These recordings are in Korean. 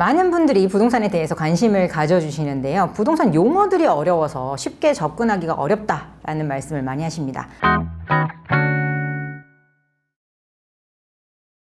많은 분들이 부동산에 대해서 관심을 가져주시는데요. 부동산 용어들이 어려워서 쉽게 접근하기가 어렵다라는 말씀을 많이 하십니다.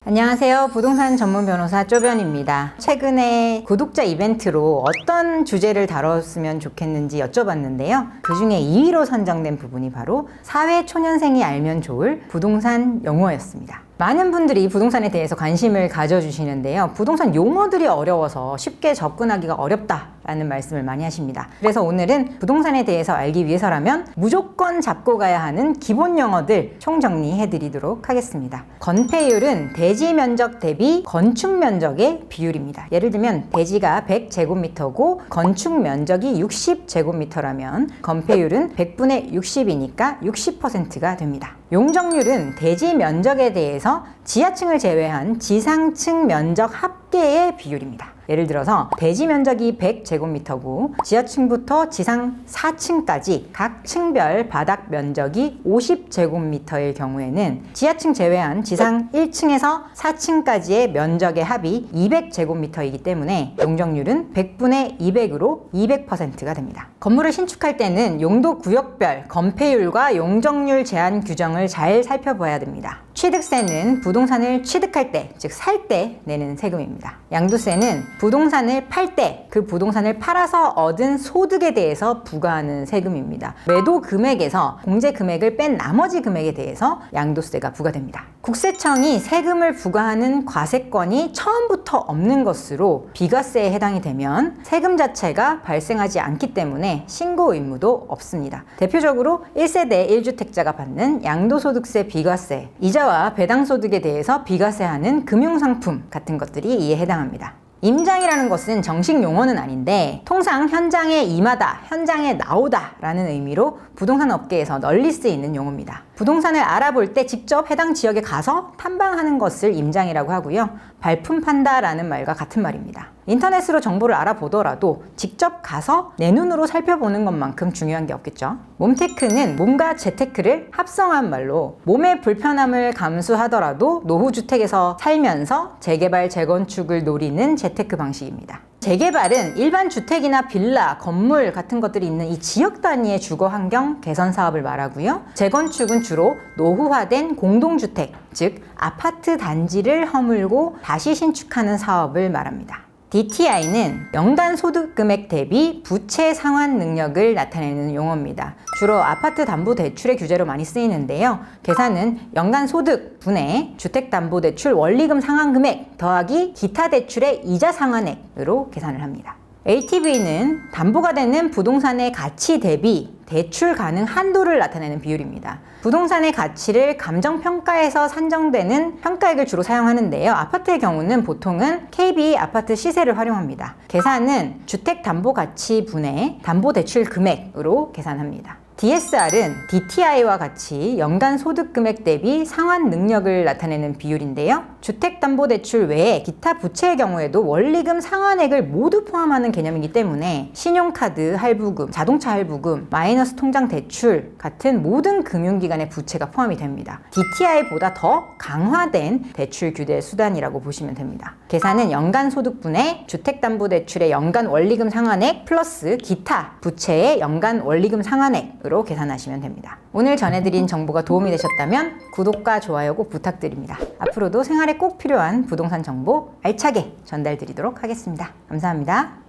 안녕하세요. 부동산 전문 변호사 쪼변입니다. 최근에 구독자 이벤트로 어떤 주제를 다뤘으면 좋겠는지 여쭤봤는데요. 그 중에 2위로 선정된 부분이 바로 사회초년생이 알면 좋을 부동산 용어였습니다. 많은 분들이 부동산에 대해서 관심을 가져주시는데요. 부동산 용어들이 어려워서 쉽게 접근하기가 어렵다라는 말씀을 많이 하십니다. 그래서 오늘은 부동산에 대해서 알기 위해서라면 무조건 잡고 가야 하는 기본 용어들 총정리해 드리도록 하겠습니다. 건폐율은 대지 면적 대비 건축 면적의 비율입니다. 예를 들면 대지가 100제곱미터고 건축 면적이 60제곱미터라면 건폐율은 100분의 60이니까 60%가 됩니다. 용적률은 대지 면적에 대해서 지하층을 제외한 지상층 면적 합계의 비율입니다. 예를 들어서 대지 면적이 100제곱미터고 지하층부터 지상 4층까지 각 층별 바닥 면적이 50제곱미터일 경우에는 지하층 제외한 지상 1층에서 4층까지의 면적의 합이 200제곱미터이기 때문에 용적률은 100분의 200으로 200%가 됩니다. 건물을 신축할 때는 용도 구역별 건폐율과 용적률 제한 규정을 잘 살펴봐야 됩니다. 취득세는 부동산을 취득할 때, 즉 살 때 내는 세금입니다. 양도세는 부동산을 팔 때 그 부동산을 팔아서 얻은 소득에 대해서 부과하는 세금입니다. 매도 금액에서 공제 금액을 뺀 나머지 금액에 대해서 양도세가 부과됩니다. 국세청이 세금을 부과하는 과세권이 처음부터 없는 것으로 비과세에 해당이 되면 세금 자체가 발생하지 않기 때문에 신고 의무도 없습니다. 대표적으로 1세대 1주택자가 받는 양도소득세 비과세, 이자와 배당소득에 대해서 비과세하는 금융상품 같은 것들이 이에 해당합니다. 임장이라는 것은 정식 용어는 아닌데 통상 현장에 임하다, 현장에 나오다 라는 의미로 부동산 업계에서 널리 쓰이는 용어입니다. 부동산을 알아볼 때 직접 해당 지역에 가서 탐방하는 것을 임장이라고 하고요. 발품 판다 라는 말과 같은 말입니다. 인터넷으로 정보를 알아보더라도 직접 가서 내 눈으로 살펴보는 것만큼 중요한 게 없겠죠. 몸테크는 몸과 재테크를 합성한 말로 몸의 불편함을 감수하더라도 노후주택에서 살면서 재개발, 재건축을 노리는 재테크 방식입니다. 재개발은 일반 주택이나 빌라, 건물 같은 것들이 있는 이 지역 단위의 주거 환경 개선 사업을 말하고요. 재건축은 주로 노후화된 공동주택, 즉 아파트 단지를 허물고 다시 신축하는 사업을 말합니다. DTI는 연간 소득 금액 대비 부채 상환 능력을 나타내는 용어입니다. 주로 아파트 담보 대출의 규제로 많이 쓰이는데요. 계산은 연간 소득 분의 주택담보대출 원리금 상환 금액 더하기 기타 대출의 이자 상환액으로 계산을 합니다. LTV는 담보가 되는 부동산의 가치 대비 대출 가능 한도를 나타내는 비율입니다. 부동산의 가치를 감정평가에서 산정되는 평가액을 주로 사용하는데요. 아파트의 경우는 보통은 KB 아파트 시세를 활용합니다. 계산은 주택담보가치 분의 담보대출 금액으로 계산합니다. DSR은 DTI와 같이 연간 소득 금액 대비 상환 능력을 나타내는 비율인데요. 주택담보대출 외에 기타 부채의 경우에도 원리금 상환액을 모두 포함하는 개념이기 때문에 신용카드 할부금, 자동차 할부금, 마이너스 통장 대출 같은 모든 금융기관의 부채가 포함이 됩니다. DTI보다 더 강화된 대출 규제 수단이라고 보시면 됩니다. 계산은 연간 소득분의 주택담보대출의 연간 원리금 상환액 플러스 기타 부채의 연간 원리금 상환액 으로 계산하시면 됩니다. 오늘 전해드린 정보가 도움이 되셨다면 구독과 좋아요 꼭 부탁드립니다. 앞으로도 생활에 꼭 필요한 부동산 정보 알차게 전달드리도록 하겠습니다. 감사합니다.